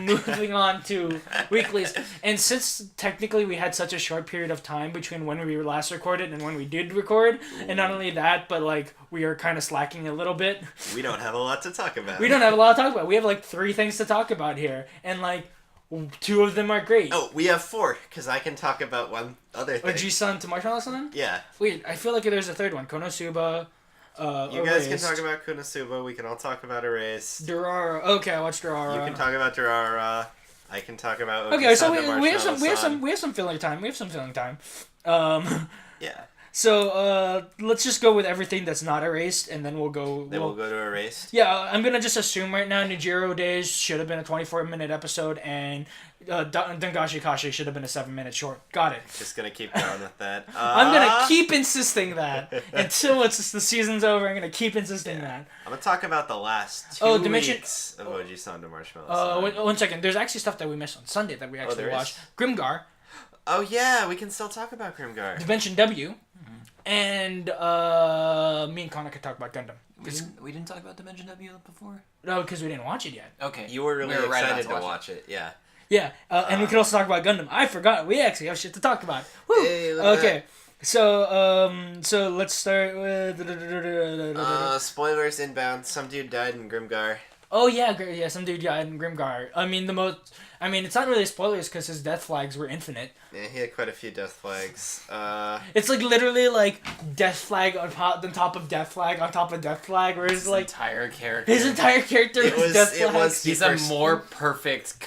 moving on to weeklies. And since technically we had such a short period of time between when we last recorded and when we did record, and not only that, but like we are kind of slacking a little bit. We don't have a lot to talk about. We don't have a lot to talk about. We have like 3 things to talk about here, and like 2 of them are great. Oh, we have 4, because I can talk about one other thing. Oji-san to Marshmallow-san? Yeah. Wait, I feel like there's a third one. Konosuba. You guys can talk about Konosuba. We can all talk about Erased. Durara. Okay, I watched Durara. You can talk about Durara. I can talk about. Okay, so we have some filling time. We have some filling time. Yeah. So let's just go with everything that's not Erased, and then we'll go. Then we'll go to Erased. Yeah, I'm gonna just assume right now Nijiro Days should have been a 24-minute episode, and Dangashi Kashi should have been a 7-minute short. Got it. Just gonna keep going with that. I'm gonna keep insisting that until the season's over. I'm gonna keep insisting that. I'm gonna talk about the last 2 Dimension... weeks of Oji-san to Marshmallow. One second. There's actually stuff that we missed on Sunday that we actually watched. Grimgar. Oh yeah, we can still talk about Grimgar. Dimension W. And me and Connor could talk about Gundam. We didn't talk about Dimension W before? No, because we didn't watch it yet. Okay. You were really excited to watch it. Yeah. Yeah, and we could also talk about Gundam. I forgot. We actually have shit to talk about. Woo! Hey, okay. So let's start with... spoilers inbound. Some dude died in Grimgar. Oh, yeah, some dude died in Grimgar. I mean, it's not really spoilers because his death flags were infinite. Yeah, he had quite a few death flags. It's like literally like death flag on top of death flag on top of death flag, where it's like entire character. His entire character was death flags. He's a more perfect.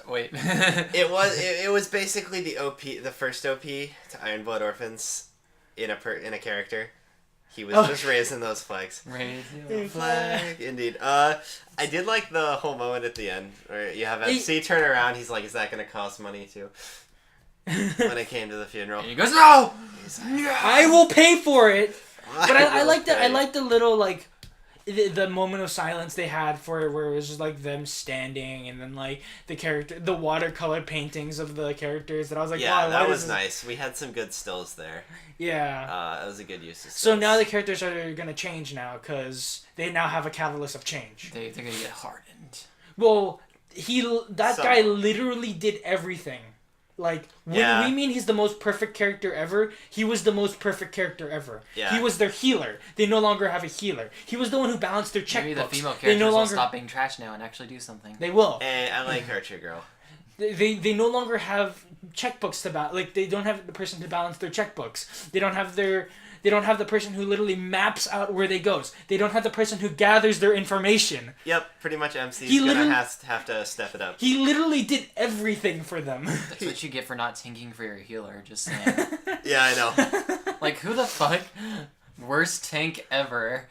Wait. It was basically the first OP to Ironblood Orphans in a character. He was just raising those flags. Raising flag. Indeed. I did like the whole moment at the end where you have MC turn around. He's like, "Is that going to cost money too?" When it came to the funeral, and he goes, "No, I will pay for it." But I like that. I like the little like the moment of silence they had for it, where it was just like them standing, and then like the watercolor paintings of the characters. That I was like, yeah, wow, that was nice. We had some good stills there. Yeah. That was a good use of stills. So now the characters are gonna change now because they now have a catalyst of change. They're gonna get hardened. Well, guy literally did everything. Like, when we mean he's the most perfect character ever, he was the most perfect character ever. Yeah. He was their healer. They no longer have a healer. He was the one who balanced their checkbooks. Maybe the female characters will stop being trash now and actually do something. They will. Hey, I like Archer Girl. They no longer have checkbooks to balance. Like, they don't have the person to balance their checkbooks. They don't have the person who literally maps out where they goes. They don't have the person who gathers their information. Yep, pretty much MC's gonna have to step it up. He literally did everything for them. That's what you get for not tanking for your healer, just saying. Yeah, I know. Like, who the fuck? Worst tank ever.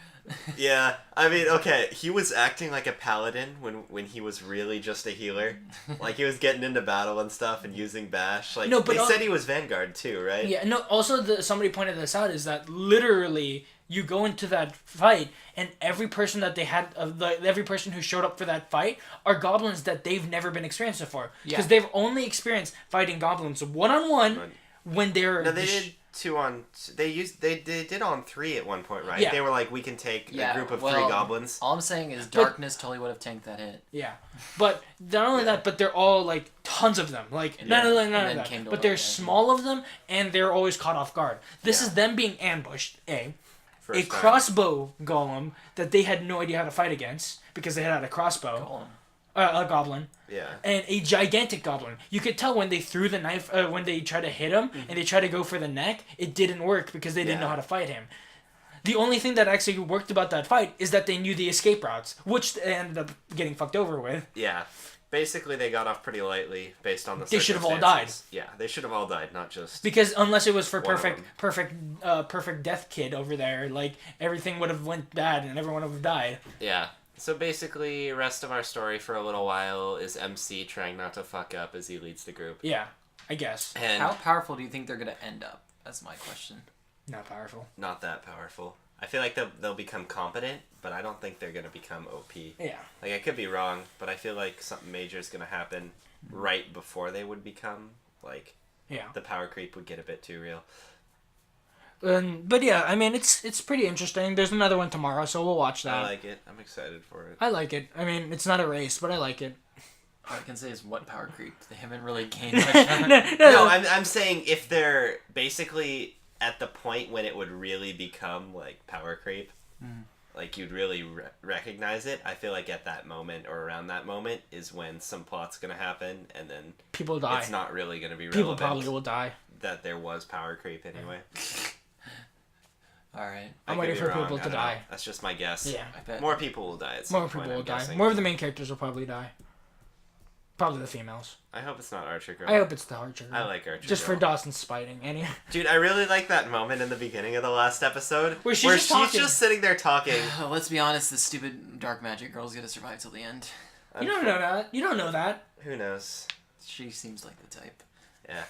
Yeah, I mean, okay, he was acting like a paladin when he was really just a healer. Like, he was getting into battle and stuff and using bash. Like, they said he was Vanguard too, right? Yeah, no, also somebody pointed this out, is that literally you go into that fight and every person that they had, every person who showed up for that fight are goblins that they've never been experienced before. Because they've only experienced fighting goblins one-on-one when they're... No, they did 2-on... They did on 3 at one point, right? Yeah. They were like, we can take a group of 3 goblins. All I'm saying is Darkness totally would have tanked that hit. Yeah. But not only that, but they're all like tons of them. Like, none of that. But there's small of them and they're always caught off guard. This is them being ambushed, A crossbow golem that they had no idea how to fight against because they had a crossbow. A goblin. Yeah. And a gigantic goblin. You could tell when they threw the knife, when they tried to hit him, and they tried to go for the neck, it didn't work because they didn't know how to fight him. The only thing that actually worked about that fight is that they knew the escape routes, which they ended up getting fucked over with. Yeah. Basically, they got off pretty lightly based on the They should have all died. Yeah, they should have all died, not just... Because unless it was for perfect death kid over there, like, everything would have went bad and everyone would have died. Yeah. So basically, rest of our story for a little while is MC trying not to fuck up as he leads the group. Yeah, I guess. And how powerful do you think they're going to end up? That's my question. Not powerful. Not that powerful. I feel like they'll become competent, but I don't think they're going to become OP. Yeah. Like, I could be wrong, but I feel like something major is going to happen right before they would become, like... Yeah. The power creep would get a bit too real. But yeah, I mean, it's pretty interesting. There's another one tomorrow, so we'll watch that. I like it. I'm excited for it. I like it. I mean, it's not a race, but I like it. All I can say is what power creep? They haven't really gained much. No, I'm saying if they're basically at the point when it would really become like power creep, like you'd really recognize it. I feel like at that moment or around that moment is when some plot's gonna happen, and then people die. It's not really gonna be People relevant. probably will die. That there was power creep anyway. All right. I'm waiting for people to die. That's just my guess. Yeah, I bet. More people will die at some point. More people will die. Guessing. More of the main characters will probably die. Probably the females. I hope it's not Archer Girl. I hope it's the Archer Girl. I like Archer Just Girl. for Dawson's spiting. Anyway. Dude, I really like that moment in the beginning of the last episode where she's just sitting there talking. Let's be honest, the stupid dark magic girl's gonna survive till the end. You don't know that. You don't know that. Who knows? She seems like the type. Yeah.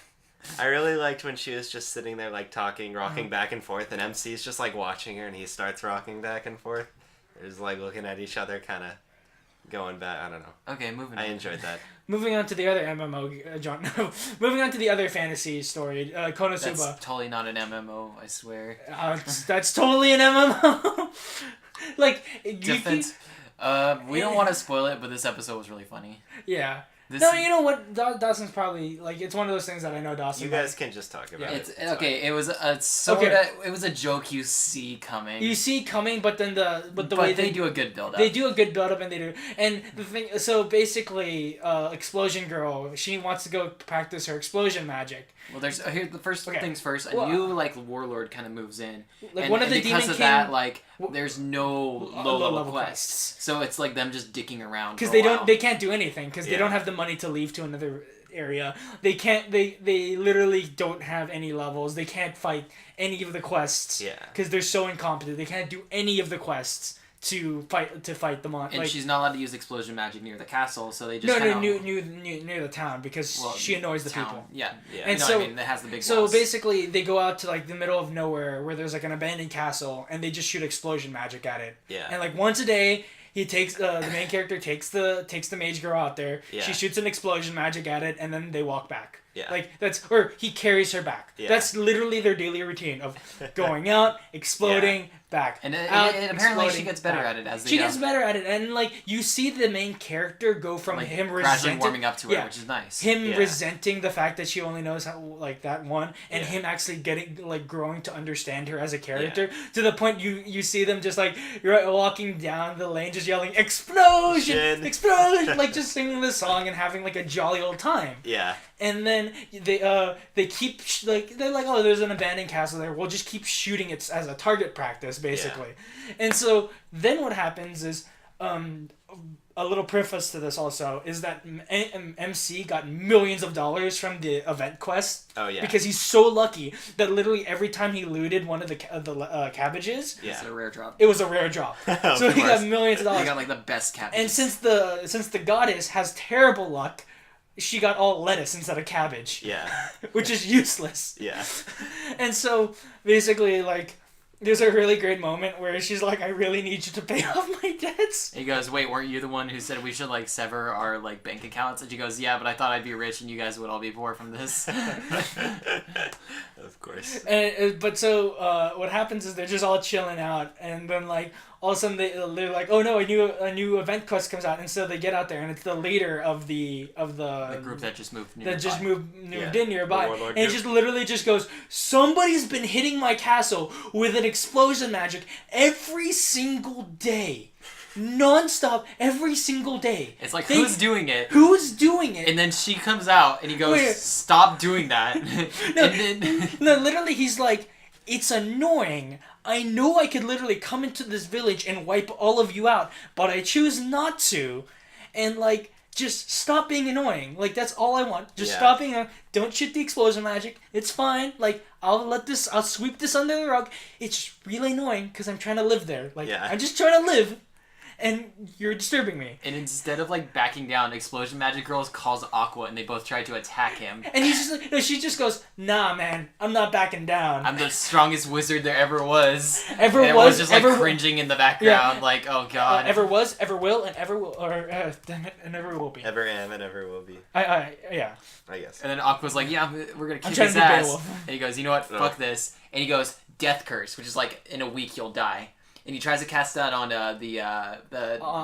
I really liked when she was just sitting there like talking, rocking back and forth, and MC's just like watching her and he starts rocking back and forth. They're just like looking at each other, kind of going back. I don't know. Okay, moving on. I enjoyed that. Moving on to the other MMO, John. No. Moving on to the other fantasy story, Konosuba. That's totally not an MMO, I swear. That's totally an MMO. Like, Defense. We don't want to spoil it, but this episode was really funny. Yeah. No, you know what? Dawson's probably like it's one of those things that I know Dawson. You guys can just talk about it. It's okay. It was a it was a joke you see coming. You see coming, but then the way they do a good build up. They do a good build up, and they do. And the thing, so basically, Explosion Girl, she wants to go practice her explosion magic. Well, there's here the first things first. A new like warlord kind of moves in, like and, one of the because demon of that, like there's no low level quests. So it's like them just dicking around because they they can't do anything because they don't have the money to leave to another area. They can't. They literally don't have any levels. They can't fight any of the quests. Yeah. Because they're so incompetent. They can't do any of the quests to fight the monster. And she's not allowed to use explosion magic near the castle, so they just near the town because she annoys the people. Yeah. And so it has the big. So walls. basically, they go out to like the middle of nowhere where there's like an abandoned castle, and they just shoot explosion magic at it. Yeah. And like once a day. He takes the main character takes the mage girl out there. Yeah. She shoots an explosion magic at it, and then they walk back. Yeah. Like or he carries her back. Yeah. That's literally their daily routine of going out, exploding, back. And apparently she gets better at it as they She gets better at it, and like you see the main character go from like, him gradually warming up to it, which is nice. Him resenting the fact that she only knows how like that one, and him actually getting like growing to understand her as a character to the point you see them just like you're walking down the lane just yelling explosion, like just singing this song and having like a jolly old time. Yeah. And then they keep they're like, oh, there's an abandoned castle there. We'll just keep shooting it as a target practice, basically. Yeah. And so then what happens is a little preface to this also is that MC got millions of dollars from the event quest. Oh yeah. Because he's so lucky that literally every time he looted one of the cabbages, it's a rare drop. It was a rare drop. So he got millions of dollars. He got like the best cabbage. And since the goddess has terrible luck. She got all lettuce instead of cabbage. Yeah. Which is useless. Yeah. And so, basically, like, there's a really great moment where she's like, I really need you to pay off my debts. He goes, wait, weren't you the one who said we should, like, sever our, like, bank accounts? And she goes, yeah, but I thought I'd be rich and you guys would all be poor from this. Of course. But so, what happens is they're just all chilling out, and then, like, all of a sudden they're like, oh no, a new event quest comes out, and so they get out there, and it's the leader of the group that just moved nearby. In nearby, and it just literally just goes, somebody's been hitting my castle with an explosion magic every single day. Non-stop, every single day. It's like, who's doing it? Who's doing it? And then she comes out, and he goes, stop doing that. No, literally, he's like, it's annoying. I know I could literally come into this village and wipe all of you out, but I choose not to. And, like, just stop being annoying. Like, that's all I want. Just stop being annoying. Don't shoot the explosion magic. It's fine. Like, I'll sweep this under the rug. It's just really annoying because I'm trying to live there. Like, I'm just trying to live. And you're disturbing me. And instead of like backing down, Explosion Magic Girls calls Aqua, and they both try to attack him. And he's just like, no, she just goes, nah, man, I'm not backing down. I'm the strongest wizard there ever was. Ever was just like cringing in the background, like, oh god. Ever was, ever will, and ever will, or damn it, and ever will be. Ever am and ever will be. Yeah. I guess. And then Aqua's like, yeah, we're gonna kick his ass. And he goes, you know what? Fuck this. And he goes, Death Curse, which is like in a week you'll die. and he tries to cast that on the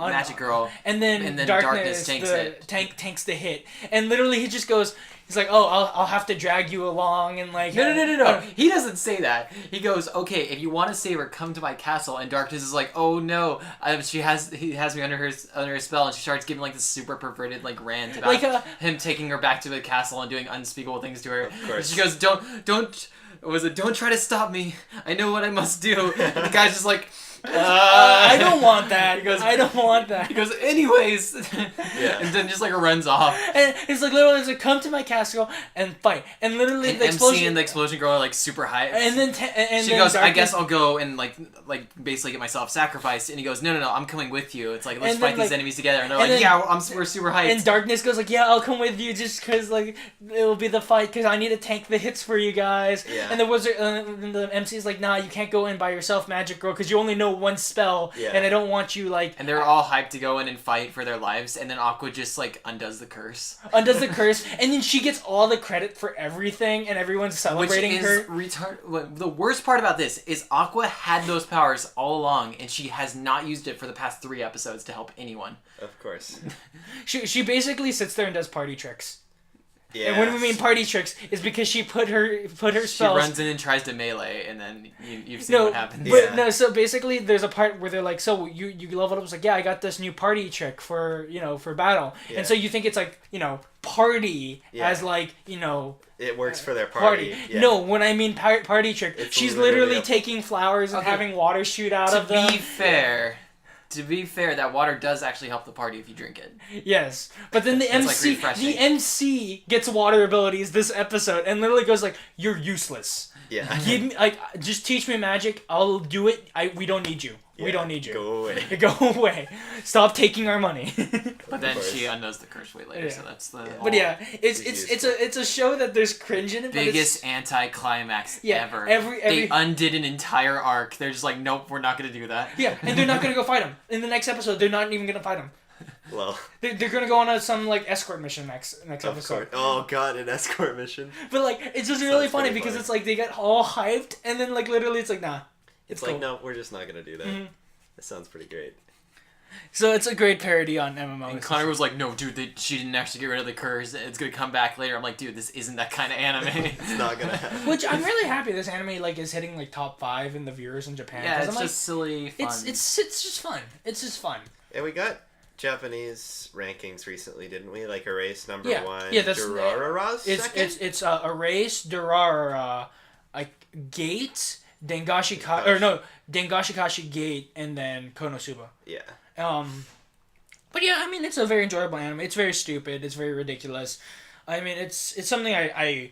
magic girl, and then darkness tanks the hit, and literally he just goes. He's like, oh, I'll have to drag you along and like... No. He doesn't say that. He goes, okay, if you want to save her, come to my castle. And Darkness is like, oh no, he has me under her spell, and she starts giving like this super perverted like rant about him taking her back to the castle and doing unspeakable things to her. Of course. And she goes, don't try to stop me. I know what I must do. And the guy's just like... I don't want that. I don't want that. He goes, anyways. Yeah. And then just like runs off. And it's like literally, it's like, come to my castle and fight. And literally, and the explosion. MC and the explosion girl are like super high. And then she goes, I guess I'll go and like basically get myself sacrificed. And he goes, no, I'm coming with you. It's like, let's fight these enemies together. And they're like, yeah, we're super hyped. And Darkness goes like, yeah, I'll come with you just because like it'll be the fight because I need to tank the hits for you guys. Yeah. And the wizard, the MC's like, nah, you can't go in by yourself, Magic Girl, because you only know one spell, and I don't want you like. And they're all hyped to go in and fight for their lives, and then Aqua just like undoes the curse. And then she gets all the credit for everything, and everyone's celebrating her. The worst part about this is Aqua had those powers all along, and she has not used it for the past 3 episodes to help anyone. Of course. She basically sits there and does party tricks. Yeah. And when we mean party tricks, is because she put her spells. She runs in and tries to melee, and then you've seen what happens. But no, so basically, there's a part where they're like, "So you leveled up." It's like, "Yeah, I got this new party trick for battle," and so you think it's like party as like It works for their party. Yeah. No, when I mean party trick, she's literally taking flowers and having water shoot out of them. To be fair, that water does actually help the party if you drink it. Yes, but then the MC gets water abilities this episode and literally goes like, "You're useless. Yeah, give me just teach me magic. I'll do it. We don't need you. Yeah, we don't need you. Go away. Go away. Stop taking our money." But then she undoes the curse way later, so that's the. Yeah. But yeah, it's a show that there's cringe in it. Biggest anti-climax ever. They undid an entire arc. They're just like, nope, we're not gonna do that. Yeah, and they're not gonna go fight him in the next episode. They're not even gonna fight him. Well, they're gonna go on some like escort mission next episode. Oh god, an escort mission. But like, it's just really funny because it's like they get all hyped and then like literally it's like nah. It's like, cool. No, we're just not gonna do that. Mm-hmm. That sounds pretty great. So it's a great parody on MMO. And Connor was like, no, dude, she didn't actually get rid of the curse. It's gonna come back later. I'm like, dude, this isn't that kind of anime. It's not gonna happen. Which I'm really happy this anime like is hitting like top 5 in the viewers in Japan. Yeah, it's just silly fun. It's just fun. It's just fun. And we got Japanese rankings recently, didn't we? Like Erase number 1. Yeah, that's Durarara's second? It's Erase, Durarara, Gate, Dengashi Kashi Gate, and then Konosuba. Yeah. But yeah, I mean, it's a very enjoyable anime. It's very stupid. It's very ridiculous. I mean, it's something I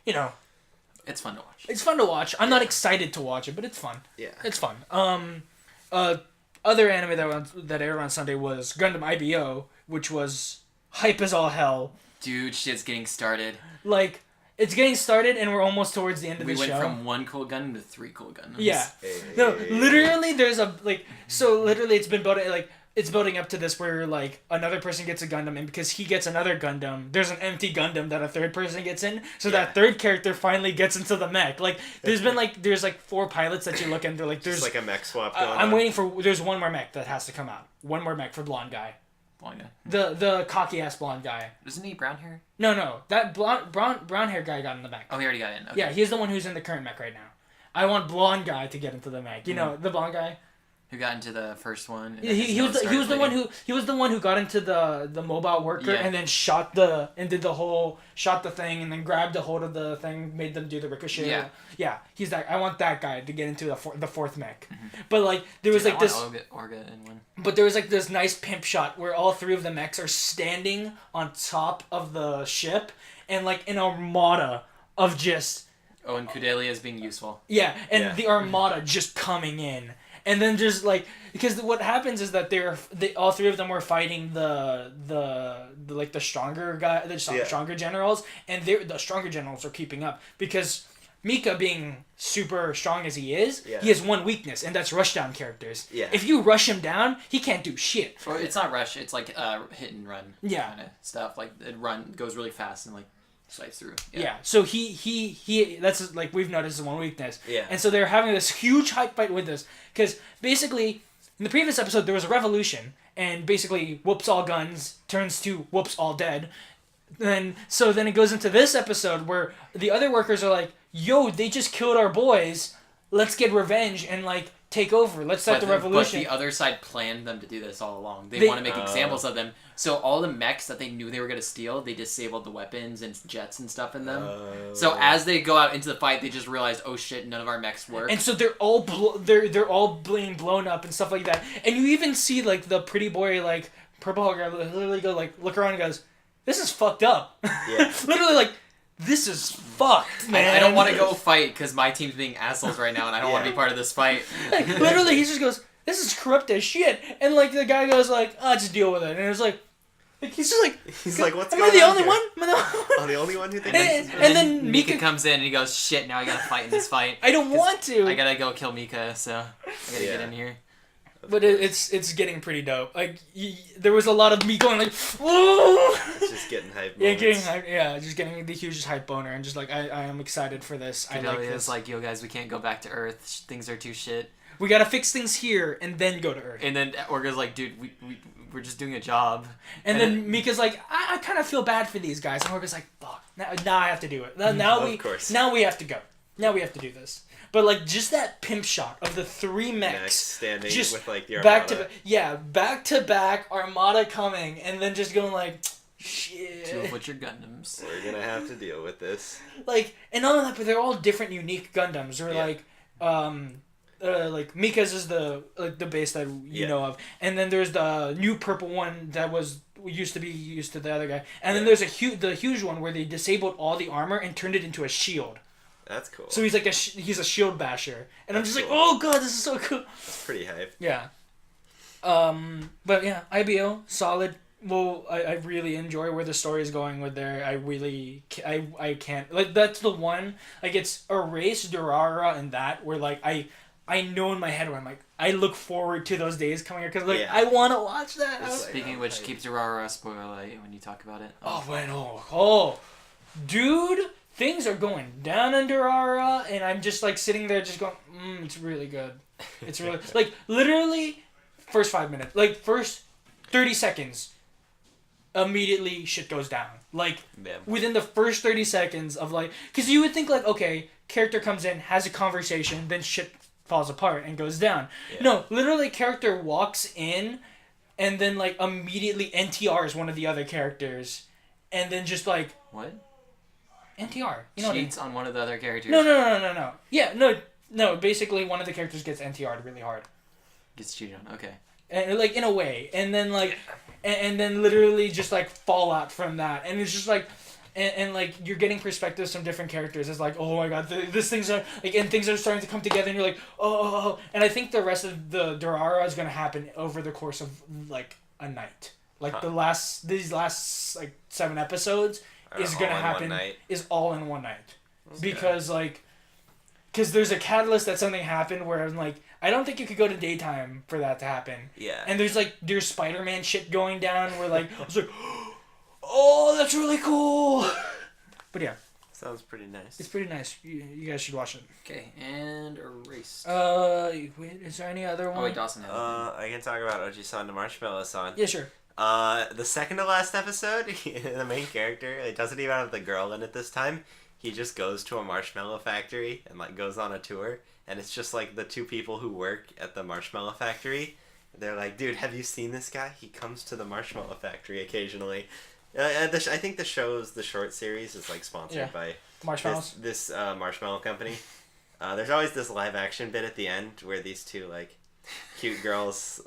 It's fun to watch. It's fun to watch. I'm not excited to watch it, but it's fun. Yeah. It's fun. Other anime that aired on Sunday was Gundam IBO, which was hype as all hell. Dude, shit's getting started. Like, it's getting started, and we're almost towards the end of the show. We went from 1 cool Gundam to 3 cool Gundams. Yeah. No, literally, there's it's building up to this where, like, another person gets a Gundam, and because he gets another Gundam, there's an empty Gundam that a third person gets in, so that third character finally gets into the mech. Like, there's 4 pilots that you look into, like, there's... It's like a mech swap going on. I'm waiting for... There's one more mech that has to come out. One more mech for blonde guy. Blonde guy? The cocky-ass blonde guy. Isn't he brown hair? No. That brown hair guy got in the mech. Oh, he already got in. Okay. Yeah, he's the one who's in the current mech right now. I want blonde guy to get into the mech. You know, the blonde guy? Who got into the first one? He was the one who got into the mobile worker and then shot the thing and then grabbed a hold of the thing, made them do the ricochet. Yeah, he's that. I want that guy to get into the fourth mech. Mm-hmm. But like there was Orga in one. But there was like this nice pimp shot where all 3 of the mechs are standing on top of the ship and like an armada of just. Oh, and Kudelia is being useful. Yeah, and the armada just coming in. And then just like because what happens is that all 3 of them were fighting the stronger guy, stronger generals, and the stronger generals are keeping up because Mika, being super strong as he is, he has one weakness, and that's rushdown characters. Yeah. If you rush him down, he can't do shit. Or it's not rush; it's like hit and run. Yeah. Kind of stuff like it goes really fast and like. slice through. Yeah. So he that's like we've noticed is one weakness. Yeah. And so they're having this huge hype fight with this because basically in the previous episode there was a revolution and basically whoops all guns turns to whoops all dead. And so then it goes into this episode where the other workers are like, "Yo, they just killed our boys. Let's get revenge and like take over. Let's start the revolution." But the other side planned them to do this all along. They want to make examples of them. So all the mechs that they knew they were going to steal, they disabled the weapons and jets and stuff in them. So as they go out into the fight, they just realized, oh shit, none of our mechs work. And so they're all they're all being blown up and stuff like that. And you even see like the pretty boy like purple Hulk guy literally go like look around and goes, "This is fucked up." Yeah. Literally like, this is fucked, man. I don't want to go fight because my team's being assholes right now, and I don't want to be part of this fight. Like, literally, he just goes, "This is corrupt as shit," and like the guy goes like, "Oh, just deal with it," and it's like he's just like, he's like, "What's am going on? I the only here? one? Am I the I'm the only one who thinks." And then Mika comes in and he goes, "Shit, now I gotta fight in this fight." I don't want to. I gotta go kill Mika, so I gotta get in here. But it's getting pretty dope. Like there was a lot of me going like, "Whoa!" It's just getting hype. Yeah, getting hype. Yeah, just getting the hugest hype boner, and just like I am excited for this. I like this. It's like, yo guys, we can't go back to Earth. Things are too shit. We gotta fix things here and then go to Earth. And then Orga's like, dude, we're just doing a job. And then Mika's like, I kind of feel bad for these guys. And Orga's like, fuck, now I have to do it. Now we have to go. Now we have to do this. But like just that pimp shot of the three mechs standing just with like the Armada. back to back Armada coming, and then just going like, shit. Two of which are Gundams. We're gonna have to deal with this. Like, and not only that, but they're all different, unique Gundams. Or like Mika's is the base that you know of, and then there's the new purple one that used to be used to the other guy, and then there's the huge one where they disabled all the armor and turned it into a shield. That's cool. So he's like he's a shield basher, and I'm just like, oh god, this is so cool. That's pretty hype. Yeah. But yeah, IBO solid. Well, I really enjoy where the story is going with there. I can't like that's the one like it's Erase Durara and that where like I know in my head where I'm like I look forward to those days coming here because like I want to watch that. Speaking of which, keep Durara spoiler when you talk about it. Dude. Things are going down in Durara, and I'm just like sitting there, just going, it's really good. It's really like literally, first 5 minutes, like first 30 seconds, immediately shit goes down. Like within the first 30 seconds of like, because you would think like, okay, character comes in, has a conversation, then shit falls apart and goes down. Yeah. No, literally, character walks in, and then like immediately NTRs one of the other characters, and then just like what? NTR. You know cheats on one of the other characters. No. Yeah, no. Basically, one of the characters gets NTR'd really hard. Gets cheated on. Okay. And like in a way, and then like, and then literally just like fallout from that, and it's just like, and like you're getting perspectives from different characters. It's like, oh my god, these things are like, and things are starting to come together, and you're like, oh. And I think the rest of the Durara is gonna happen over the course of like a night. Like these last like 7 episodes. Is gonna happen is all in one night. Because there's a catalyst that something happened where I'm like I don't think you could go to daytime for that to happen. Yeah. And there's Spider-Man shit going down where like I was like, oh, that's really cool. But yeah. Sounds pretty nice. It's pretty nice. You guys should watch it. Okay, and Erased. Wait, is there any other one? Oh wait, Dawson has I can talk about Oji-san the Marshmallow-san. Yeah, sure. The second to last episode, the main character, it doesn't even have the girl in it this time. He just goes to a marshmallow factory and like goes on a tour, and it's just like the two people who work at the marshmallow factory. They're like, dude, have you seen this guy? He comes to the marshmallow factory occasionally. I think the short series is like sponsored by Marshmallows. This marshmallow company. There's always this live action bit at the end where these two like cute girls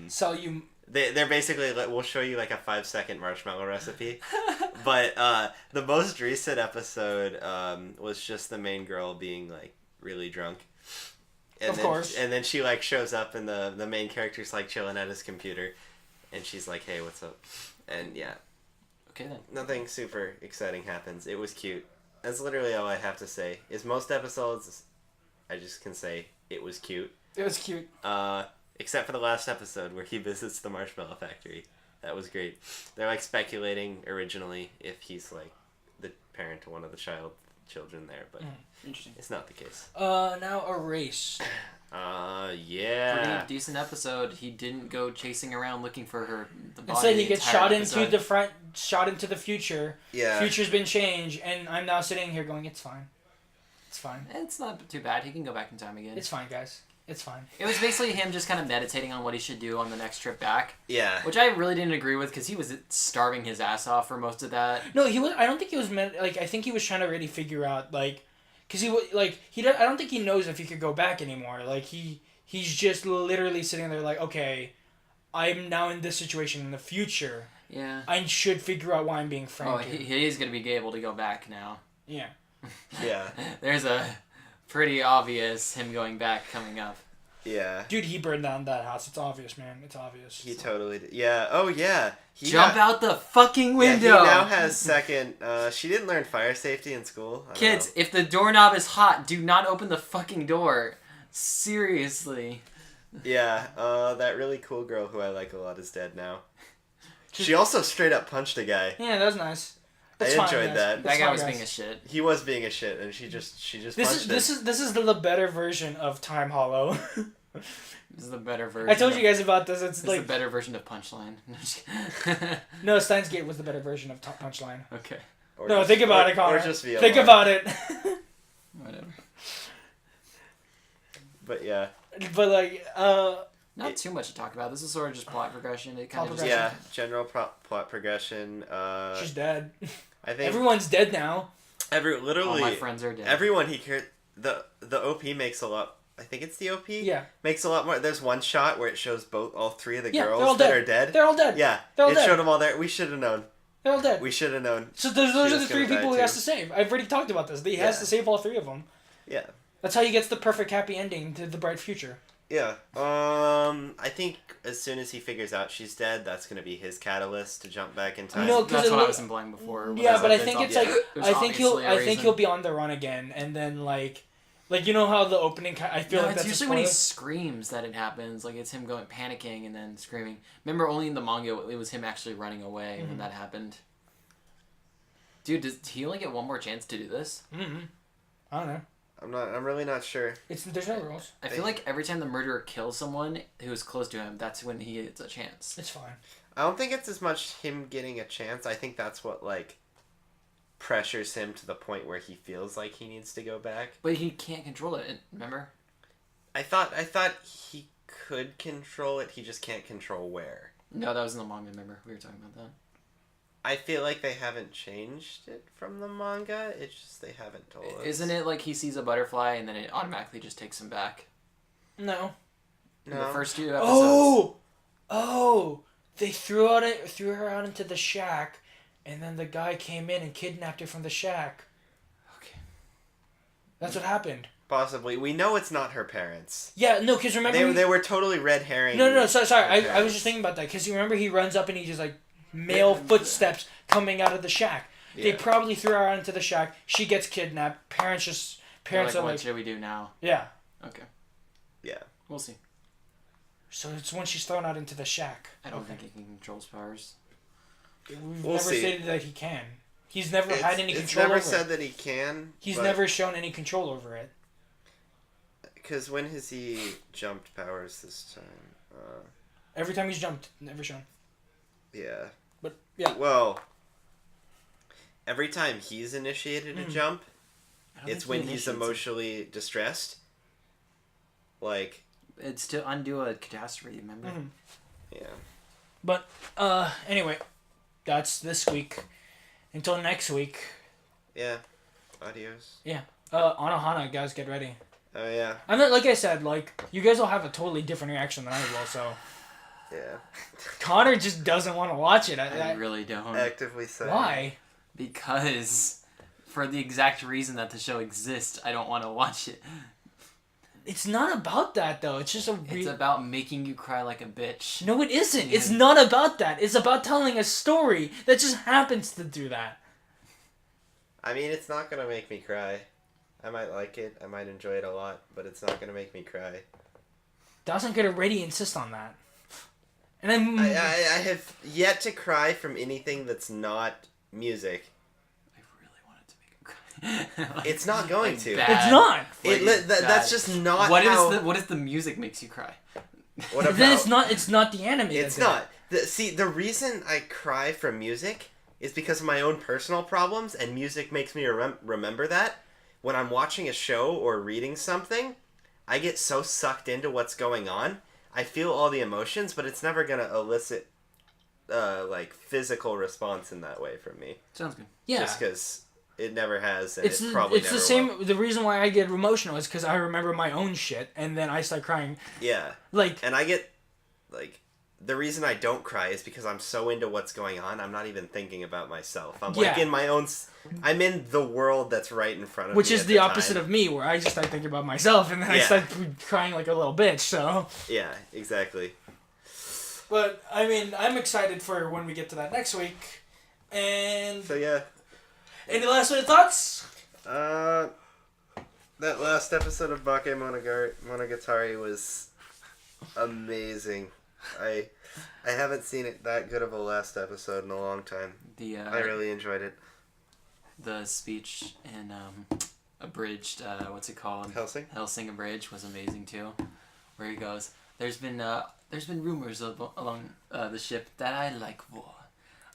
sell you. They're basically we'll show you like a 5-second marshmallow recipe, but the most recent episode was just the main girl being like really drunk, and then she like shows up and the main character's like chilling at his computer, and she's like, hey, what's up? And yeah, okay then. Nothing super exciting happens. It was cute. That's literally all I have to say. Is most episodes, I just can say it was cute. It was cute. Except for the last episode where he visits the marshmallow factory. That was great. They're like speculating originally if he's like the parent to one of the children there, but interesting. It's not the case. Now Erase. Yeah. Pretty decent episode. He didn't go chasing around looking for her. Instead, he gets shot into the future. Yeah. Future's been changed, and I'm now sitting here going, it's fine. It's fine. It's not too bad. He can go back in time again. It's fine, guys. It's fine. It was basically him just kind of meditating on what he should do on the next trip back. Yeah. Which I really didn't agree with because he was starving his ass off for most of that. No, he was. I don't think he was I think he was trying to really figure out because he was I don't think he knows if he could go back anymore. He's just literally sitting there okay, I'm now in this situation in the future. Yeah. I should figure out why I'm being framed. Oh, he is gonna be able to go back now. Yeah. Yeah. There's a pretty obvious him going back coming up. Yeah. Dude, he burned down that house. It's obvious, man. It's obvious. He totally did. Yeah. Oh, yeah. Jump out the fucking window! Yeah, he now has second... she didn't learn fire safety in school. Kids, if the doorknob is hot, do not open the fucking door. Seriously. Yeah. That really cool girl who I like a lot is dead now. She also straight up punched a guy. Yeah, that was nice. I enjoyed that. That guy was being a shit. He was being a shit, and she just punched him. This is the better version of Time Hollow. This is the better version. I told you guys about this. It's the better version of Punchline. No, Steins Gate was the better version of Punchline. Okay. Think about it, Connor. Or just VLR. Think about it. Whatever. But yeah. But not too much to talk about. This is sort of just plot progression. It kind of Plot just general plot progression. she's dead. I think everyone's dead now. Literally all my friends are dead. Everyone he cared. The OP makes a lot. I think it's the OP. Yeah. Makes a lot more. There's one shot where it shows all three of the they're all girls that dead. are dead. They're all dead. Yeah. They're all it dead. showed them all there. We should have known. They're all dead. We should have known. So those are the three people he has too. to save. I've already talked about this. He has to save all three of them. Yeah. That's how he gets the perfect happy ending to the bright future. Yeah. I think as soon as he figures out she's dead, that's gonna be his catalyst to jump back in time. No, that's what I was implying before. Yeah, but I think it's I think he'll be on the run again, and then you know how the opening. I feel like it's that's usually when he screams that it happens. Like it's him going panicking and then screaming. Remember, only in the manga it was him actually running away when that happened. Dude, does he only get one more chance to do this? Mm-hmm. I don't know. I'm really not sure. There's no rules. I feel like every time the murderer kills someone who is close to him, that's when he gets a chance. It's fine. I don't think it's as much him getting a chance. I think that's what pressures him to the point where he feels like he needs to go back. But he can't control it. Remember? I thought he could control it. He just can't control where. No, that was in the manga. Remember, we were talking about that. I feel like they haven't changed it from the manga. It's just they haven't told us. Isn't it like he sees a butterfly and then it automatically just takes him back? No. In the first two episodes. Oh! They threw her out into the shack, and then the guy came in and kidnapped her from the shack. Okay. That's what happened. Possibly. We know it's not her parents. Yeah, no, because remember... They were totally red herring. No, sorry. I was just thinking about that, because you remember he runs up and he just male footsteps coming out of the shack. Yeah. They probably threw her out into the shack. She gets kidnapped. Parents are what should we do now? Yeah. Okay. Yeah. We'll see. So it's when she's thrown out into the shack. I don't think he can control his powers. We've never stated that he can. He's never had any control over it. It's never said that he can. He's never shown any control over it. Because when has he jumped powers this time? Every time he's jumped, never shown. Yeah. But, yeah. Well, every time he's initiated a jump, it's when he's emotionally distressed. It's to undo a catastrophe, remember? Mm-hmm. Yeah. But, anyway, that's this week. Until next week. Yeah. Adios. Yeah. Anohana, guys, get ready. Oh, yeah. I'm not, like I said, you guys will have a totally different reaction than I will, so... Yeah. Connor just doesn't want to watch it. I really don't. Actively saying. Why? Because, for the exact reason that the show exists, I don't want to watch it. It's not about that, though. It's just It's about making you cry like a bitch. No, it isn't. Yeah. It's not about that. It's about telling a story that just happens to do that. I mean, it's not gonna make me cry. I might like it. I might enjoy it a lot, but it's not gonna make me cry. Doesn't get ready insist on that. And I have yet to cry from anything that's not music. I really It's not going to. It's not. That's just not What is the music makes you cry? What about? Then it's not the anime. It's not. The reason I cry from music is because of my own personal problems, and music makes me remember that. When I'm watching a show or reading something, I get so sucked into what's going on. I feel all the emotions, but it's never gonna elicit like physical response in that way from me. Sounds good. Yeah. Just because it never has, and it's probably it's never the same. will. The reason why I get emotional is because I remember my own shit, and then I start crying. Yeah. Like, and I get like. The reason I don't cry is because I'm so into what's going on, I'm not even thinking about myself. I'm like in my own... I'm in the world that's right in front of me. Which is the opposite of me, where I just start thinking about myself, and then I start crying like a little bitch, so... Yeah, exactly. But, I mean, I'm excited for when we get to that next week. And... So, yeah. Any last minute thoughts? That last episode of Monogatari was... amazing. I haven't seen it that good of a last episode in a long time. I really enjoyed it. The speech in abridged, what's it called? Helsing Abridged was amazing too, where he goes, There's been rumors along the ship that I like war.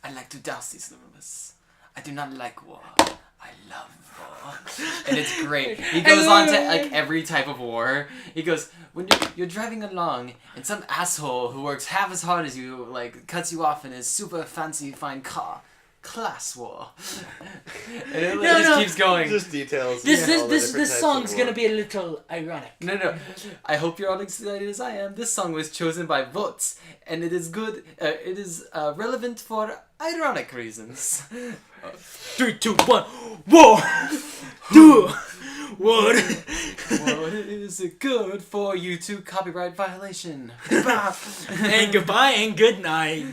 I like to douse these rumors. I do not like war. I love war. And it's great. He goes on to like every type of war. He goes, when you're driving along and some asshole who works half as hard as you like cuts you off in his super fancy fine car. Class war. And it just keeps going. Just details. This song's gonna be a little ironic. No. I hope you're all excited as I am. This song was chosen by votes, and it is good. It is relevant for ironic reasons. 3, 2, 1, war! Do what? What is it good for you to copyright violation? And goodbye and good night.